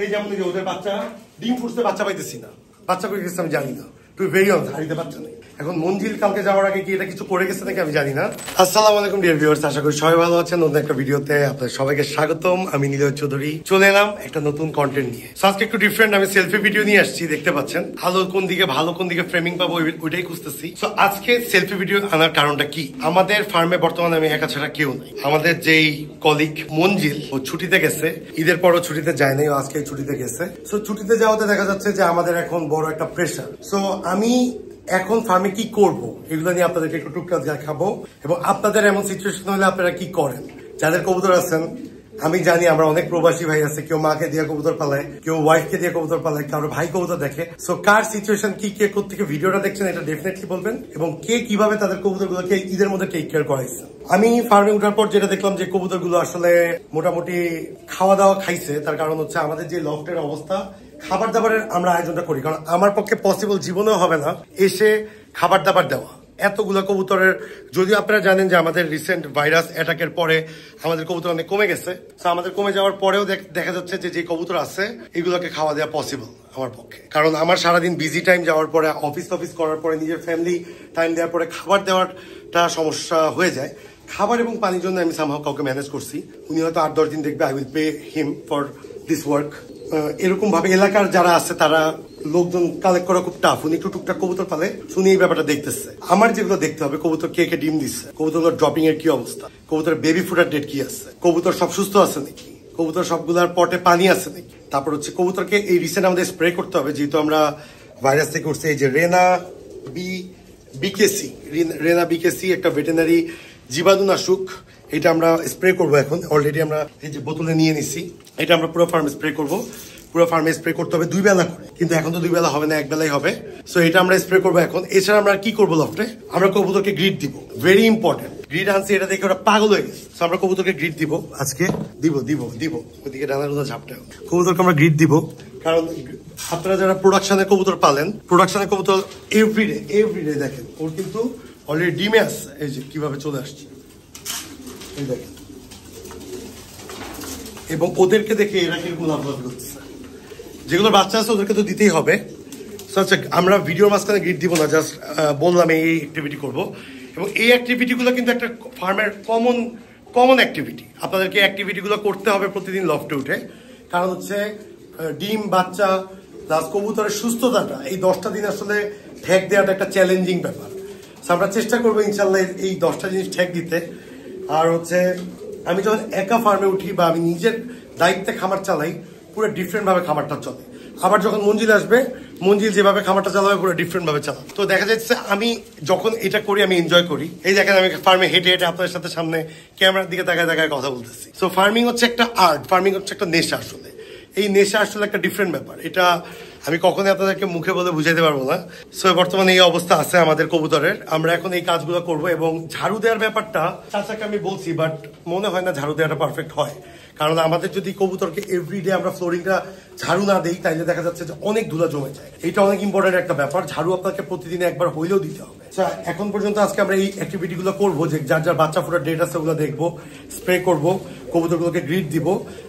এই যেমন ওদের বাচ্চা ডিম ফুটছে, বাচ্চা পাইতেছি না, বাচ্চা করে গেছে আমি জানি না, তুই ভেরি অন হারিতে বাচ্চা নেই। এখন মঞ্জিল কালকে যাওয়ার আগে কি এটা কিছু করে গেছে নাকি আমি জানি না। আসসালামু আলাইকুম ডিয়ার ভিউয়ার্স, আশা করি সবাই ভালো আছেন। নতুন একটা ভিডিওতে আপনাদের সবাইকে স্বাগতম। আমি নিলয় চৌধুরী চলে এলাম একটা নতুন কন্টেন্ট নিয়ে। আজকে একটু ডিফারেন্ট, আমি সেলফি ভিডিও নিয়ে আসছি, দেখতে পাচ্ছেন। আলো কোন দিকে ভালো, কোন দিকে ফ্রেমিং পাবো ওইটাই খুঁজতেছি। তো আজকে সেলফি ভিডিও আনার কারণটা কি, আমাদের ফার্মে বর্তমানে আমি একা ছাড়া কেউ নাই। আমাদের যেই কলিগ মঞ্জিল, ও ছুটিতে গেছে, ঈদের পরও ছুটিতে যায় নাই, আজকে ছুটিতে গেছে। সো ছুটিতে যাওয়াতে দেখা যাচ্ছে যে আমাদের এখন বড় একটা প্রেশার। সো আমি এখন ফার্মে কি করব এগুলো নিয়ে আপনাদেরকে একটু টুকটাক দেখাবো, এবং আপনাদের এমন সিচুয়েশন হলে আপনারা কি করেন। যাদের কবুতর আছেন, আমি জানি আমরা অনেক প্রবাসী ভাই আছে, কেউ মাকে দিয়ে কবুতর পালায়, কেউ ওয়াইফকে দিয়ে কবুতর পালায়, কারো ভাই কবুতর দেখে। সো কার সিচুয়েশন কি, কে কোথেকে ভিডিওটা দেখছেন এটা ডেফিনেটলি বলবেন, এবং কে কিভাবে তাদের কবুতরগুলোকে ঈদের মধ্যে টেক কেয়ার করাইছে। আমি ফার্মে উঠার পর যেটা দেখলাম যে কবুতরগুলো আসলে মোটামুটি খাওয়া দাওয়া খাইছে। তার কারণ হচ্ছে আমাদের যে লফটের অবস্থা, খাবার দাবারের আমরা আয়োজনটা করি, কারণ আমার পক্ষে পসিবল জীবনেও হবে না এসে খাবার দাবার দেওয়া এতগুলো কবুতরের। যদিও আপনারা জানেন যে আমাদের রিসেন্ট ভাইরাস অ্যাটাকের পরে আমাদের কবুতর অনেক কমে গেছে। তো আমাদের কমে যাওয়ার পরেও দেখা যাচ্ছে যে কবুতর আছে এগুলোকে খাওয়া দেওয়া পসিবল আমার পক্ষে, কারণ আমার সারাদিন বিজি টাইম যাওয়ার পরে, অফিস করার পরে, নিজের ফ্যামিলি টাইম দেওয়ার পরে খাবার দেওয়ারটা সমস্যা হয়ে যায়। খাবার এবং পানির জন্য আমি সামহাও কাউকে ম্যানেজ করছি, উনি হয়তো 8-10 দিন দেখবে, I will pay him for this work. এরকম ভাবে এলাকার যারা আছে তারা লোকজন কালেক্ট করা খুব টাফ, উনি একটু টুকটাক কবুতর পালে, শুনি এই ব্যাপারটা দেখতেছে। আমার যেগুলো দেখতে হবে, কবুতর কে কে ডিম দিচ্ছে, কবুতরগুলোর ড্রপিং এর কি অবস্থা, কবুতরের বেবি ফুডার ডেট কি আছে, কবুতর সব সুস্থ আছে নাকি, কবুতর সবগুলার পটে পানি আছে নাকি। তারপর হচ্ছে কবুতরকে এই রিসেন্ট আমাদের স্প্রে করতে হবে, যেহেতু আমরা ভাইরাস থেকে উঠছে। এই যে রেনা বিকেসি একটা ভেটেনারি জীবাণুনাশক, এটা আমরা স্প্রে করবো এখন। অলরেডি আমরা এই যে বোতলে নিয়ে নিছি, এটা আমরা পুরো ফার্মে স্প্রে করবো। পুরো ফার্মে স্প্রে করতে হবে 2 বেলা করে, কিন্তু এখন তো 2 বেলা হবে না, 1 বেলাই হবে। সো এটা আমরা স্প্রে করবো এখন। এছাড়া আমরা কি করবো, লফটে আমরা কবুতরকে গ্রিড দিব, ভেরি ইম্পর্টেন্ট। গ্রিড আনছি, এটা দেখে ওরা পাগল হয়ে গেছে। সো আমরা কবুতরকে গ্রিড দিব আজকে, দিব ওইদিকে ডানার ঝাপটা। কবুতরকে আমরা গ্রিড দিব, কারণ আপনারা যারা প্রোডাকশনের কবুতর পালেন, প্রোডাকশনের কবুতর এভরিডে দেখেন, ওর কিন্তু অলরেডি ডিমে আসছে। এই যে কিভাবে চলে আসছে দেখেন, এবং ওদেরকে দেখে এরা কিরকম লাভলাভ করছে। যেগুলো বাচ্চা আছে ওদেরকে তো দিতেই হবে। আচ্ছা, আমরা ভিডিওর মাঝখানে গ্রিড দিব না, জাস্ট বললাম এই অ্যাক্টিভিটি করবো। এবং এই অ্যাক্টিভিটিগুলো কিন্তু একটা ফার্মের কমন অ্যাক্টিভিটি। আপনাদেরকে অ্যাক্টিভিটিগুলো করতে হবে প্রতিদিন লফটে উঠে, কারণ হচ্ছে ডিম, বাচ্চা প্লাস কবুতরের সুস্থতাটা, এই 10টা দিন আসলে ঠেক দেওয়াটা একটা চ্যালেঞ্জিং ব্যাপার। আমরা চেষ্টা করবো ইনশাল্লাহ এই 10টা জিনিস ঠেক দিতে। আর হচ্ছে আমি যখন একা ফার্মে উঠি বা আমি নিজের দায়িত্বে খামার চালাই, পুরো ডিফারেন্ট ভাবে খামারটা চলে। আবার যখন মঞ্জিল আসবে, মঞ্জিল যেভাবে খামারটা চালাবে পুরো ডিফারেন্ট ভাবে চালাবে। তো দেখা যাচ্ছে আমি যখন এটা করি আমি এনজয় করি। এই দেখেন আমি ফার্মে হেঁটে আপনাদের সাথে সামনে ক্যামেরার দিকে তাকায় কথা বলতেছি। সো ফার্মিং হচ্ছে একটা আর্ট, ফার্মিং হচ্ছে একটা নেশা। আসলে এই নেশা আসলে একটা ডিফারেন্ট ব্যাপার, এটা আমি কখনোই আপনাদেরকে মুখে বলে বুঝাইতে পারবো না। সো বর্তমানে এই অবস্থা আছে আমাদের কবুতরের। আমরা এখন এই কাজগুলো করবো, এবং ঝাড়ু দেওয়ার ব্যাপারটা চাচাকে আমি বলছি, বাট মনে হয় না ঝাড়ু দেওয়াটা পারফেক্ট হয়। কারণ আমাদের যদি কবুতরকে এভরিডে আমরা ফ্লোরিংটা ঝাড়ু না দিই, তাইলে দেখা যাচ্ছে যে অনেক ধুলা জমে যায়। এটা অনেক ইম্পর্টেন্ট একটা ব্যাপার, ঝাড়ু আপনাকে প্রতিদিন একবার হইলেও দিতে হবে। এখন পর্যন্ত আজকে আমরা এই অ্যাক্টিভিটি গুলো করবো, যে যার বাচ্চা ফোটার ডেট আছে ওগুলো দেখবো, স্প্রে করবো, কবুতরগুলোকে গ্রিড দিব।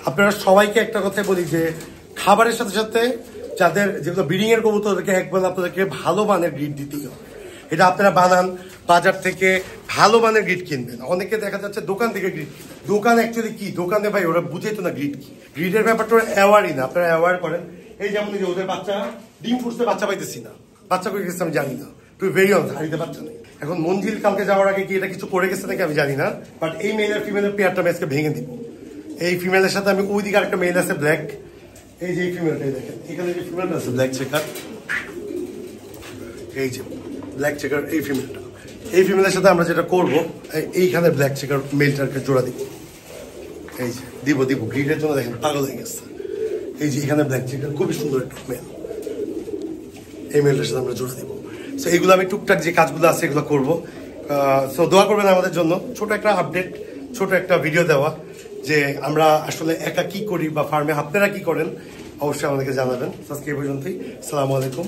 আপনারা সবাইকে একটা কথাই বলি যে খাবারের সাথে সাথে যাদের যেগুলো ব্রিডিং এর কবুতর, ওদেরকে একবার আপনাদেরকে ভালো মানের গ্রিড দিতেই হবে। এটা আপনারা বানান, বাজার থেকে ভালো মানের গ্রিড কিনবেন। অনেকে দেখা যাচ্ছে দোকান থেকে গ্রিড, দোকান অ্যাকচুয়ালি কি, দোকানে ভাই ওরা বুঝেই তো না গ্রিড কি। গ্রিডের ব্যাপারটা ওরা অ্যাওয়ারই না, আপনারা অ্যাওয়ার করেন। এই যেমন ওদের বাচ্চা ডিম ফুটছে, বাচ্চা পাইতেছি না, বাচ্চা করে গেছে আমি জানি না, তুই ভেরি অন হারিতে বাচ্চা নেই। এখন মঞ্জিল কালকে যাওয়ার আগে কি এটা কিছু করে গেছে নাকি আমি জানি না, বাট এই মেল আর ফিমেলের পেয়ারটা আমি আজকে ভেঙে দিব। এই ফিমেলের সাথে আমি ওইদিকে আরেকটা মেল আছে ব্ল্যাক, এই যে ফিমেলটাই দেখেন, এখানে যে ফিমেলটা আছে ব্ল্যাক চেকার, এই যে ব্ল্যাক চেকার, এই ফিমেলটা, এই ফিমেলের সাথে আমরা যেটা করবো, এইখানে ব্ল্যাক চেকার মেলটাকে জোড়া দিব। এই যে দিব গ্রিডের জন্য দেখেন পাগল হয়ে গেছে। এই যে এখানে ব্ল্যাক চেকার, খুবই সুন্দর একটা মেল, এই মেলটার সাথে আমরা জোড়া দিব। সো এইগুলো আমি টুকটাক যে কাজগুলো আছে এগুলো করবো। সো দোয়া করবেন আমাদের জন্য। ছোট একটা আপডেট, ছোট একটা ভিডিও দেওয়া, যে আমরা আসলে একা কি করি বা ফার্মে আপনারা কি করেন, অবশ্যই আমাদেরকে জানাবেন। আজকে এই পর্যন্তই, আসসালামু আলাইকুম।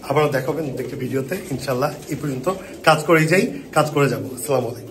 আবারও দেখাবেন একটা ভিডিওতে ইনশাল্লাহ। এই পর্যন্ত কাজ করেই যাই, কাজ করে যাবো। আসসালামু আলাইকুম।